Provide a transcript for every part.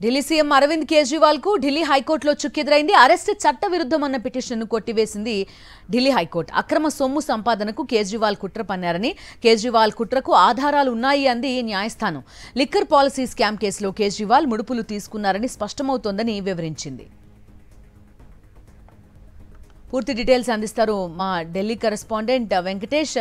Delhi CM Arvind Kejriwal కు ఢిల్లీ హైకోర్టులో చుక్కెదురైంది. Arrest చట్టవిరుద్ధమన్న పిటిషన్ను కొట్టివేసింది ఢిల్లీ హైకోర్టు. అక్రమ సొమ్ము సంపాదనకు కేజ్రీవాల్ కుట్ర పన్నారని, కేజ్రీవాల్ కుట్రకు ఆధారాలు ఉన్నాయి అంది న్యాయస్థానం. లిక్కర్ పాలసీ స్కామ్ కేసులో కేజ్రీవాల్ ముడుపులు తీసుకున్నారని స్పష్టమవుతోందని వివరించింది. పూర్తి డీటెయిల్స్ అందిస్తారు మా ఢిల్లీ కరెస్పాండెంట్ వెంకటేష్.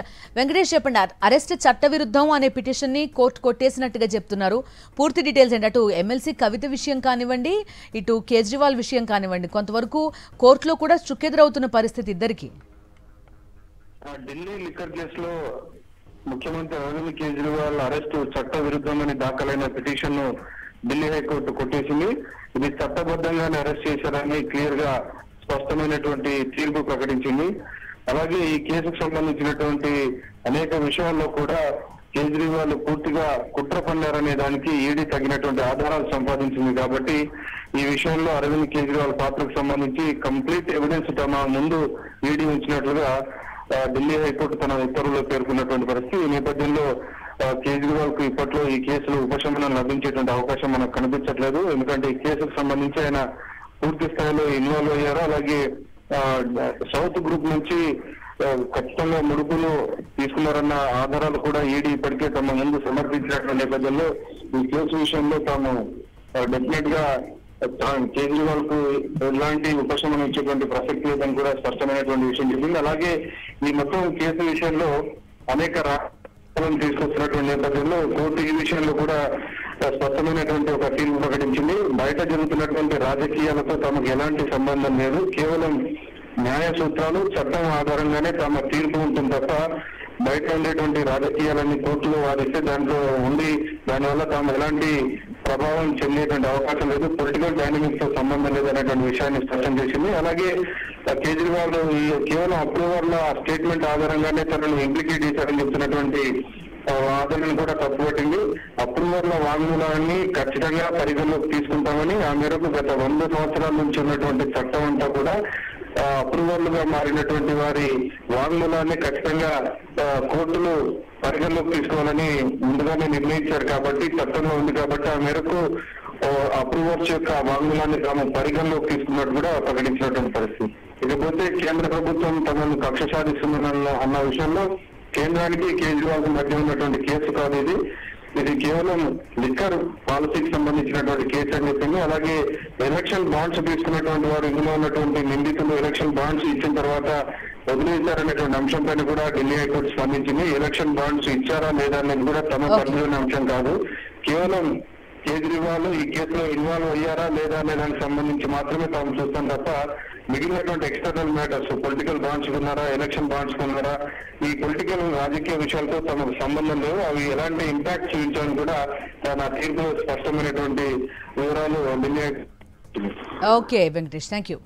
చెప్పండి, అరెస్ట్ చట్టవిరుద్ధం అనే పిటిషన్ ని కోర్టు కొట్టేసినట్టుగా చెప్తున్నారు. పూర్తి డీటెయిల్స్ ఏంటి? అటు ఎమ్మెల్సీ కవిత విషయం కానివ్వండి, ఇటు కేజ్రీవాల్ విషయం కానివ్వండి, కొంతవరకు కోర్టులో కూడా చుక్కెదురవుతున్న పరిస్థితి ఇద్దరికి. ఢిల్లీ లిక్కర్ కేసులో ముఖ్యమంత్రి అరవింద్ కేజ్రీవాల్ అరెస్టు చట్టవిరుద్ధమని దాఖలైన పిటిషన్ ను ఢిల్లీ హైకోర్టు కొట్టేసింది. ఇది చట్టబద్ధంగానే అరెస్ట్ చేశారని క్లియర్ గా స్పష్టమైనటువంటి తీర్పు ప్రకటించింది. అలాగే ఈ కేసుకు సంబంధించినటువంటి అనేక విషయాల్లో కూడా కేజ్రీవాల్ పూర్తిగా కుట్ర పన్నారనే దానికి ఈడీ తగినటువంటి ఆధారాలు సంపాదించింది. కాబట్టి ఈ విషయంలో అరవింద్ కేజ్రీవాల్ పాత్రకు సంబంధించి కంప్లీట్ ఎవిడెన్స్ తమ ముందు ఈడీ ఉంచినట్లుగా ఢిల్లీ హైకోర్టు తన ఉత్తర్వులో పేర్కొన్నటువంటి పరిస్థితి. ఈ నేపథ్యంలో కేజ్రీవాల్ కు ఇప్పట్లో ఈ కేసులో ఉపశమనం లభించేటువంటి అవకాశం మనకు కనిపించట్లేదు. ఎందుకంటే ఈ కేసుకు సంబంధించి ఆయన పూర్తి స్థాయిలో ఇన్వాల్వ్ అయ్యారు. అలాగే సౌత్ గ్రూప్ నుంచి ఖచ్చితంగా ముడుపులు తీసుకున్నారన్న ఆధారాలు కూడా ఈడీ ఇప్పటికే తమ ముందు సమర్పించినటువంటి నేపథ్యంలో ఈ కేసు విషయంలో తాము డెఫినెట్ గా కేజ్రీవాల్ కు ఎలాంటి ఉపశమనం ఇచ్చేటువంటి ప్రసక్తి లేదని కూడా స్పష్టమైనటువంటి విషయం చెప్పింది. అలాగే ఈ మొత్తం కేసు విషయంలో అనేక తీసుకొస్తున్నటువంటి నేపథ్యంలో కోర్టు ఈ విషయంలో కూడా స్పష్టమైనటువంటి ఒక తీర్పు ప్రకటించింది. బయట జరుగుతున్నటువంటి రాజకీయాలతో తమకు ఎలాంటి సంబంధం లేదు, కేవలం న్యాయ సూత్రాలు చట్టం ఆధారంగానే తమ తీర్పు ఉంటుంది తప్ప బయట ఉండేటువంటి రాజకీయాలన్నీ కోర్టులో వాదిస్తే దాంట్లో ఉండి దానివల్ల తాము ఎలాంటి ప్రభావం చెందేటువంటి అవకాశం లేదు, పొలిటికల్ డైనమిక్స్ తో సంబంధం లేదనేటువంటి విషయాన్ని స్పష్టం చేసింది. అలాగే కేజ్రీవాల్ కేవలం అప్రూవర్ల స్టేట్మెంట్ ఆధారంగానే తనను ఇంప్లికేట్ చేశారని చెప్తున్నటువంటి వాదనను కూడా తప్పుపట్టింది. అప్రూవర్ల వాంగ్మూలాన్ని ఖచ్చితంగా పరిగణలోకి తీసుకుంటామని, ఆ మేరకు గత 100 సంవత్సరాల నుంచి ఉన్నటువంటి చట్టం అంతా కూడా అప్రూవర్లుగా మారినటువంటి వారి వాంగ్మూలాన్ని ఖచ్చితంగా కోర్టులు పరిగణలోకి తీసుకోవాలని ముందుగానే నిర్ణయించారు. కాబట్టి చట్టంలో ఉంది కాబట్టి ఆ మేరకు అప్రూవర్స్ యొక్క వాంగ్మూలాన్ని తాము పరిగణలోకి తీసుకున్నట్టు కూడా ప్రకటించినటువంటి పరిస్థితి. ఇకపోతే కేంద్ర ప్రభుత్వం తమను కక్ష సాధిస్తుందన్న అన్న విషయంలో కేంద్రానికి కేజ్రీవాల్ మధ్య ఉన్నటువంటి కేసు కాదు ఇది. ఇది కేవలం లిక్కర్ పాలసీకి సంబంధించినటువంటి కేసు అని చెప్పింది. అలాగే ఎలక్షన్ బాండ్స్ తీసుకున్నటువంటి వారు ఇందులో ఉన్నటువంటి నిందితులు ఎలక్షన్ బాండ్స్ ఇచ్చిన తర్వాత వదిలేశారనేటువంటి అంశంపైన కూడా ఢిల్లీ హైకోర్టు స్పందించింది. ఎలక్షన్ బాండ్స్ ఇచ్చారా లేదా అనేది కూడా తమ పరిధిలోని అంశం కాదు. కేవలం కేజ్రీవాల్ ఈ కేసులో ఇన్వాల్వ్ అయ్యారా లేదా అనే దానికి సంబంధించి మాత్రమే తాము చూస్తాం తప్ప మిగిలినటువంటి ఎక్స్టర్నల్ మ్యాటర్స్, పొలిటికల్ బాండ్స్ కొన్నారా, ఎలక్షన్ బాండ్స్ కొన్నారా, ఈ పొలిటికల్ రాజకీయ విషయాలతో తమకు సంబంధం లేవు, అవి ఎలాంటి ఇంపాక్ట్ చూపించాలని కూడా తన తీర్పులో స్పష్టమైనటువంటి వివరాలు Delhi. Okay Venkatesh, thank you.